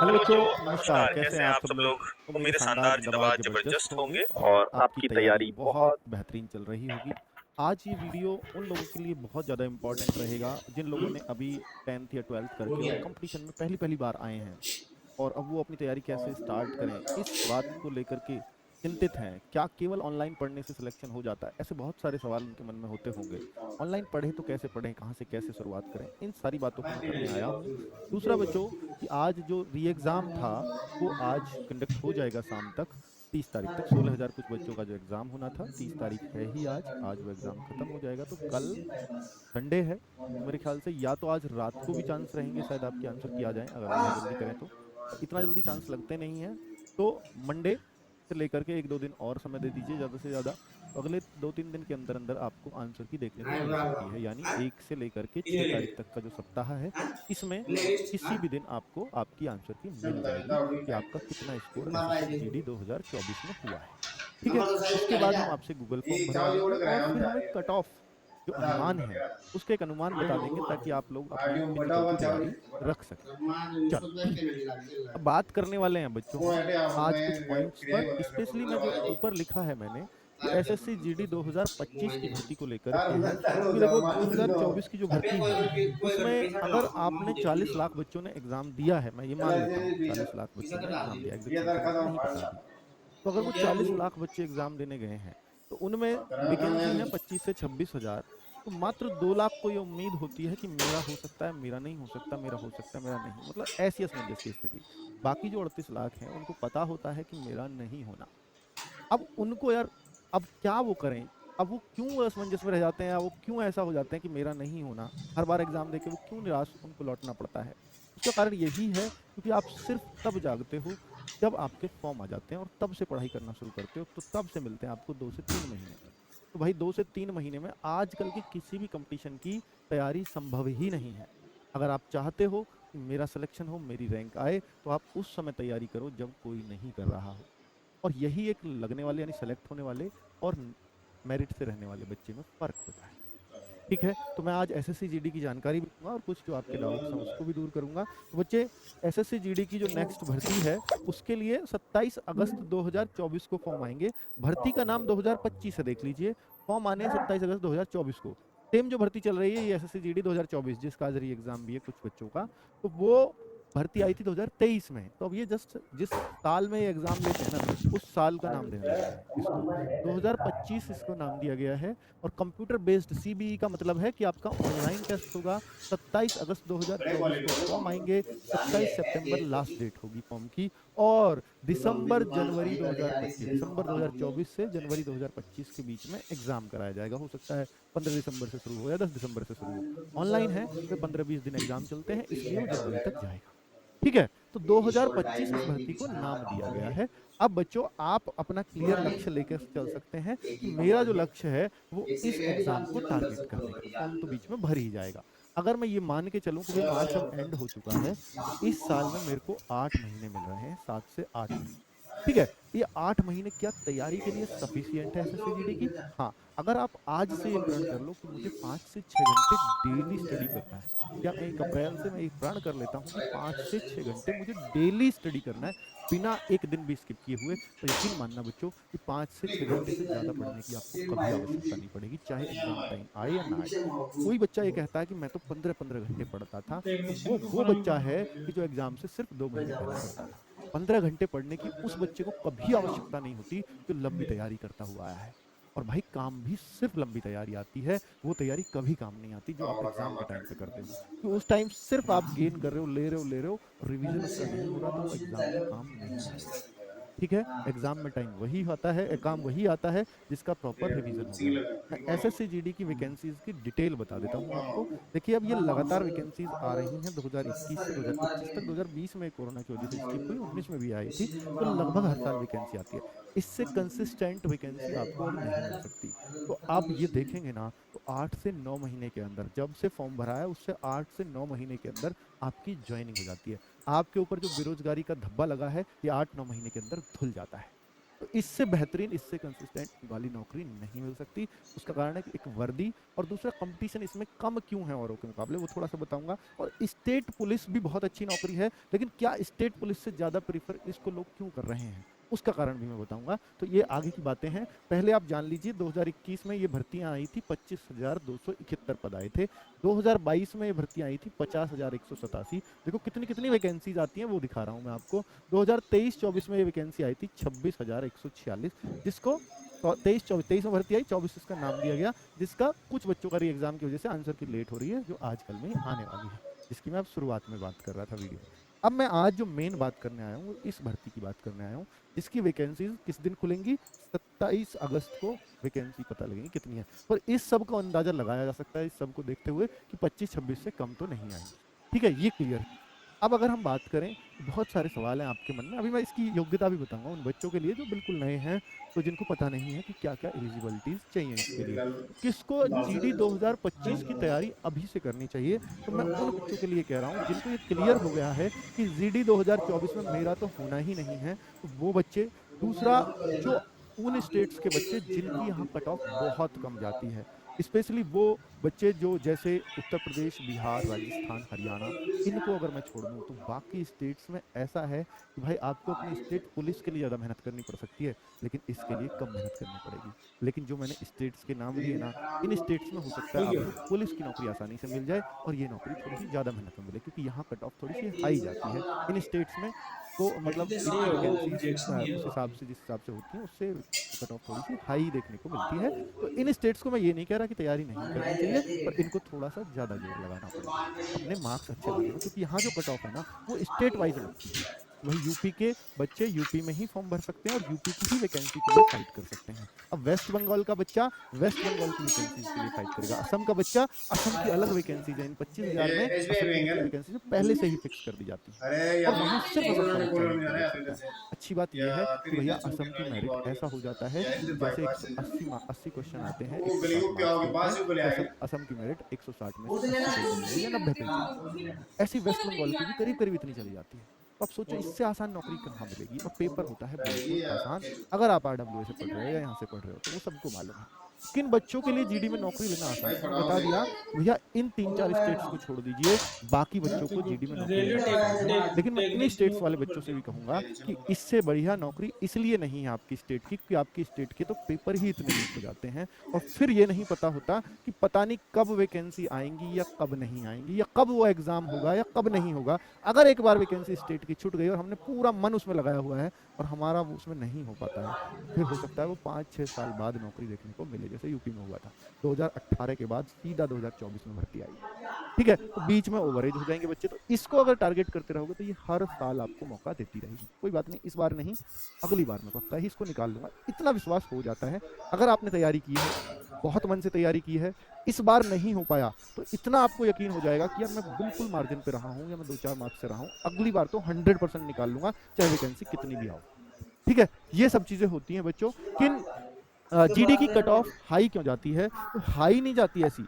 Hello hello बच्चों, बच्चों, नमस्कार। नमस्कार। कैसे कैसे हैं हैं आप आप सब सब लोग? लोग? उम्मीद है उम्मीद है शानदार शानदार जिंदाबाद जिंदाबाद जबरदस्त जबरदस्त होंगे होंगे और और आपकी आपकी तैयारी तैयारी बहुत बहुत बेहतरीन चल रही होगी। आज ये वीडियो उन लोगों के लिए बहुत ज़्यादा इम्पोर्टेंट रहेगा जिन लोगों ने अभी 10th या 12th करके और कंपटीशन में पहली पहली बार आए हैं और अब वो अपनी तैयारी कैसे स्टार्ट करें, इस बात को लेकर के चिंतित हैं। क्या केवल ऑनलाइन पढ़ने से सिलेक्शन हो जाता है? ऐसे बहुत सारे सवाल उनके मन में होते होंगे। ऑनलाइन पढ़ें तो कैसे पढ़ें, कहाँ से कैसे शुरुआत करें, इन सारी बातों को मैं करने आया हूँ। दूसरा बच्चों, कि आज जो री एग्ज़ाम था वो आज कंडक्ट हो जाएगा शाम तक, 30 तारीख तक। 16,000 कुछ बच्चों का जो एग्ज़ाम होना था, 30 तारीख है ही आज वो एग्ज़ाम ख़त्म हो जाएगा। तो कल संडे है, तो मेरे ख्याल से या तो आज रात को भी चांस रहेंगे शायद आपके आंसर की आ जाएं, अगर आप बहुत जल्दी करें तो। पर इतना जल्दी चांस लगते नहीं हैं। तो मंडे से लेकर के 1-2 दिन और समय दे दीजिए ज़्यादा से ज़्यादा। तो अगले 2-3 दिन के अंदर अंदर आपको आंसर की देखने को मिल सकती है, यानी 1 से लेकर के 6 तारीख तक का जो सप्ताह है, इसमें किसी भी दिन आपको आपकी आंसर की मिल जाएगी कि आपका कितना स्कोर एसएससी जीडी 2024 में हुआ है। ठीक है, उसके बाद हम आपसे गूगल फॉर्म भरवाएंगे और फिर हम एक कट ऑफ जो अनुमान है उसका एक अनुमान बता देंगे, ताकि आप लोग अपनी फिजिकल की तैयारी रख सकें। चलो, अब बात करने वाले हैं बच्चों हम आज कुछ पॉइंट्स पर, स्पेशली मैं जो ऊपर लिखा है मैंने कि एसएससी जीडी 2025 की भर्ती को लेकर के है, क्योंकि देखो 2024 की जो भर्ती है उसमें अगर आपने 40 लाख बच्चों ने एग्जाम दिया है, मैं ये मान लेता हूँ कि 40 लाख बच्चों ने एग्जाम दिया, एग्जैक्ट संख्या मुझे नहीं पता अभी। तो अगर वो 40 लाख बच्चे एग्जाम देने गए हैं तो उनमें वैकेंसी है 25 से 26 हजार। तो मात्र 2 लाख को ये उम्मीद होती है कि मेरा हो सकता है, मेरा नहीं हो सकता, मेरा हो सकता है, मेरा नहीं, मतलब ऐसी असमंजस की स्थिति। बाकी जो 38 लाख हैं उनको पता होता है कि मेरा नहीं होना। अब उनको यार, अब क्या वो करें? अब वो क्यों असमंजस में रह जाते हैं, वो क्यों ऐसा हो जाते हैं कि मेरा नहीं होना, हर बार एग्जाम देके वो क्यों निराश उनको लौटना पड़ता है? उसका कारण यही है क्योंकि आप सिर्फ तब जागते हो जब आपके फॉर्म आ जाते हैं और तब से पढ़ाई करना शुरू करते हो, तो तब से मिलते हैं आपको 2 से 3 महीने। तो भाई 2 से 3 महीने में आजकल की किसी भी कंपटीशन की तैयारी संभव ही नहीं है। अगर आप चाहते हो कि मेरा सिलेक्शन हो, मेरी रैंक आए, तो आप उस समय तैयारी करो जब कोई नहीं कर रहा हो। और यही एक लगने वाले यानी सेलेक्ट होने वाले और मेरिट से रहने वाले बच्चे में फ़र्क होता है। ठीक है, तो मैं आज एसएससी जीडी की जानकारी भी दूंगा और कुछ जो आपके डाउट्स हैं उसको भी दूर करूंगा। तो बच्चे, एसएससी जीडी की जो नेक्स्ट भर्ती है उसके लिए 27 अगस्त 2024 को फॉर्म आएंगे। भर्ती का नाम 2025 है, देख लीजिए। फॉर्म आने हैं 27 अगस्त 2024 को। सेम जो भर्ती चल रही है ये एसएससी जीडी 2024, जिसका आज री एग्जाम भी है कुछ बच्चों का, तो वो भर्ती आई थी 2023 में। तो अब ये जस्ट जिस साल में ये एग्जाम लेते हैं ना, उस साल का नाम देने लगे हैं इसको। 2025 इसको नाम दिया गया है। और कंप्यूटर बेस्ड सीबीई का मतलब है कि आपका ऑनलाइन टेस्ट होगा। 27 अगस्त 2024 को फॉर्म आएंगे, 27 सितंबर लास्ट डेट होगी फॉर्म की। और दिसंबर 2024 से जनवरी 2025 के बीच में एग्जाम कराया जाएगा। हो सकता है 15 दिसंबर से शुरू हो या 10 दिसंबर से शुरू हो। ऑनलाइन है तो 15-20 दिन एग्जाम चलते हैं, इसलिए वो जनवरी तक जाएगा। ठीक है, तो 2025 इस भर्ती को नाम दिया गया है। अब बच्चों, आप अपना क्लियर लक्ष्य लेकर चल सकते हैं कि मेरा जो लक्ष्य है वो इस एग्जाम को टारगेट करने का। फॉर्म तो बीच में भर ही जाएगा। अगर मैं ये मान के चलूं कि भाई मार्च अब एंड हो चुका है, तो इस साल में मेरे को 8 महीने मिल रहे हैं, 7 से 8 महीने। ठीक है, ये 8 महीने क्या तैयारी के लिए सफिशियंट है एसएससी जीडी की? हाँ, अगर आप आज से ये प्रण कर लो कि मुझे 5 से 6 घंटे डेली स्टडी करना है, या मैं 1 अप्रैल से मैं एक प्रण कर लेता हूँ कि 5 से 6 घंटे मुझे डेली स्टडी करना है बिना एक दिन भी स्किप किए हुए, तो यकीन मानना बच्चों कि 5 से 6 घंटे से ज़्यादा पढ़ने की आपको कभी आवश्यकता नहीं पड़ेगी, चाहे एग्जाम टाइम आए या ना आए। कोई बच्चा ये कहता है कि मैं तो 15-15 घंटे पढ़ता था, तो वो बच्चा है कि जो एग्जाम से सिर्फ 2 महीने पहले पढ़ता था। 15 घंटे पढ़ने की उस बच्चे को कभी आवश्यकता नहीं होती जो लंबी तैयारी करता हुआ आया है। और भाई, काम भी सिर्फ लंबी तैयारी आती है, वो तैयारी कभी काम नहीं आती जो आप एग्जाम के टाइम पे करते हो। तो उस टाइम सिर्फ आप गेन कर रहे हो, ले रहे हो, ले रहे हो, रिवीजन उसका नहीं हो रहा, तो वो एग्जाम में काम नहीं आएगा। ठीक है, एग्जाम में टाइम वही आता है, काम वही आता है जिसका प्रॉपर रिवीजन हो गया हो। मैं एसएससी जीडी की वैकेंसीज की डिटेल बता देता हूँ आपको। देखिए, अब ये लगातार वैकेंसीज आ रही हैं 2021 से 2025 तक। 2020 में कोरोना की वजह से स्किप हुई, 19 में भी आई थी, तो लगभग हर साल वैकेंसी आती है। इससे कंसिस्टेंट वैकेंसी आपको अब नहीं मिल सकती। तो आप ये देखेंगे ना, तो 8 से 9 महीने के अंदर, जब से फॉर्म भरा है उससे 8 से 9 महीने के अंदर आपकी ज्वाइनिंग हो जाती है। आपके ऊपर जो बेरोजगारी का धब्बा लगा है ये 8-9 महीने के अंदर धुल जाता है। तो इससे बेहतरीन, इससे कंसिस्टेंट वाली नौकरी नहीं मिल सकती। उसका कारण है कि एक वर्दी और दूसरा कंपटीशन इसमें कम क्यों है औरों के मुकाबले, वो थोड़ा सा बताऊंगा। और स्टेट पुलिस भी बहुत अच्छी नौकरी है, लेकिन क्या स्टेट पुलिस से ज़्यादा प्रीफर इसको लोग क्यों कर रहे हैं, उसका कारण भी मैं बताऊंगा। तो ये आगे की बातें हैं। पहले आप जान लीजिए 2021 में ये भर्तियां आई थी, 25,271 पद आए थे। 2022 में ये भर्तियां आई थी 50,187। देखो कितनी कितनी वैकेंसीज आती हैं वो दिखा रहा हूँ मैं आपको। 2023-24 में ये वैकेंसी आई थी 26,146, जिसको 23 में भर्ती आई, 24 इसका नाम दिया गया, जिसका कुछ बच्चों का री एग्जाम की वजह से आंसर की लेट हो रही है, जो आजकल में आने वाली है, जिसकी मैं अब शुरुआत में बात कर रहा था वीडियो। अब मैं आज जो मेन बात करने आया हूँ, इस भर्ती की बात करने आया हूँ, जिसकी वैकेंसीज किस दिन खुलेंगी, 27 अगस्त को वैकेंसी पता लगेगी कितनी है। और इस सब का अंदाजा लगाया जा सकता है इस सब को देखते हुए कि 25-26 से कम तो नहीं आएंगी। ठीक है, ये क्लियर है। अब अगर हम बात करें, बहुत सारे सवाल हैं आपके मन में, अभी मैं इसकी योग्यता भी बताऊंगा उन बच्चों के लिए जो बिल्कुल नए हैं, तो जिनको पता नहीं है कि क्या क्या एलिजिबिलिटीज चाहिए इसके लिए। तो किसको जीडी 2025 की तैयारी अभी से करनी चाहिए, तो मैं उन बच्चों के लिए कह रहा हूँ जिनको ये क्लियर हो गया है कि जीडी 2024 में मेरा तो होना ही नहीं है, तो वो बच्चे। दूसरा, जो उन स्टेट्स के बच्चे जिनकी यहाँ कट ऑफ बहुत कम जाती है, स्पेशली वो बच्चे जो जैसे उत्तर प्रदेश, बिहार, राजस्थान, हरियाणा, इनको अगर मैं छोड़ दूँ तो बाकी स्टेट्स में ऐसा है कि भाई आपको अपनी स्टेट पुलिस के लिए ज़्यादा मेहनत करनी पड़ सकती है, लेकिन इसके लिए कम मेहनत करनी पड़ेगी। लेकिन जो मैंने स्टेट्स के नाम लिए ना, इन स्टेट्स में हो सकता है आपको पुलिस की नौकरी आसानी से मिल जाए और ये नौकरी थोड़ी सी ज़्यादा मेहनत में मिले, क्योंकि यहाँ कट ऑफ थोड़ी सी हाई जाती है इन स्टेट्स में। तो मतलब इनकी वैकेंसीज उस हिसाब से, जिस हिसाब से होती हैं, उससे कट ऑफ थोड़ी सी हाई देखने को मिलती है। तो इन स्टेट्स को मैं ये नहीं कह रहा कि तैयारी नहीं करनी चाहिए, पर इनको थोड़ा सा ज़्यादा जोर लगाना पड़ेगा अपने मार्क्स अच्छे लाने में, क्योंकि यहाँ जो कट ऑफ है ना वो स्टेट वाइज लगती है। वही यूपी के बच्चे यूपी में ही फॉर्म भर सकते हैं और यूपी की ही वैकेंसी के लिए फाइट कर सकते हैं। अब वेस्ट बंगाल का बच्चा वेस्ट बंगाल की वैकेंसीज के लिए फाइट करेगा, असम का बच्चा असम की अलग वैकेंसीज है। इन 25,000 में असम की जितनी वैकेंसीज पहले से ही फिक्स कर दी जाती हैं और वहाँ सिर्फ असम का बच्चा ही नौकरी देख सकता है। अच्छी बात यह है कि भैया असम की मेरिट ऐसा हो जाता है कि जैसे 180 क्वेश्चन आते हैं, 160 मार्क्स के होते हैं, तो असम असम की मेरिट 160 में से 80 पे चली गई या 90 पे चली गई। ऐसी वेस्ट बंगाल की भी करीब करीब इतनी चली जाती है। तो आप सोचो इससे आसान नौकरी कहाँ मिलेगी, और पेपर होता है बिल्कुल आसान। अगर आप आरडब्ल्यू से पढ़ रहे हो या यहाँ से पढ़ रहे हो तो वो सबको मालूम है। किन बच्चों के लिए जीडी में नौकरी लेना आसान है, मैंने बता दिया कि भैया इन 3-4 स्टेट्स को छोड़ दीजिए, बाकी बच्चों को जीडी में नौकरी लेना आसान है। लेकिन मैं इन्हीं स्टेट्स वाले बच्चों से भी कहूंगा कि इससे बढ़िया नौकरी इसलिए नहीं है आपकी स्टेट की, क्योंकि आपकी स्टेट के तो पेपर ही इतने लीक हो जाते हैं और फिर ये नहीं पता होता कि पता नहीं कब वैकेंसी आएंगी या कब नहीं आएंगी, या कब वो एग्जाम होगा या कब नहीं होगा। अगर एक बार वैकेंसी स्टेट की छूट गई और हमने पूरा मन उसमें लगाया हुआ है और हमारा वो उसमें नहीं हो पाता है, फिर हो सकता है वो 5-6 साल बाद नौकरी देखने को मिले, जैसे यूपी में हुआ था। 2018 के बाद सीधा 2024 में भर्ती आई। ठीक है, तो बीच में ओवरेज हो जाएंगे बच्चे, तो इसको अगर टारगेट करते रहोगे तो ये हर साल आपको मौका देती रहेगी। कोई बात नहीं, इस बार नहीं, अगली बार मैं पक्का ही इसको निकाल लूंगा, इतना विश्वास हो जाता है। अगर आपने तैयारी की है, बहुत मन से तैयारी की है, इस बार नहीं हो पाया, तो इतना आपको यकीन हो जाएगा कि यार मैं बिल्कुल मार्जिन पे रहा हूँ या मैं 2-4 मार्क्स से रहा हूँ, अगली बार तो 100% निकाल लूंगा, चाहे वैकेंसी कितनी भी आओ। ठीक है, ये सब चीजें होती हैं बच्चों। किन जीडी की कट ऑफ हाई क्यों जाती है, तो हाई नहीं जाती ऐसी,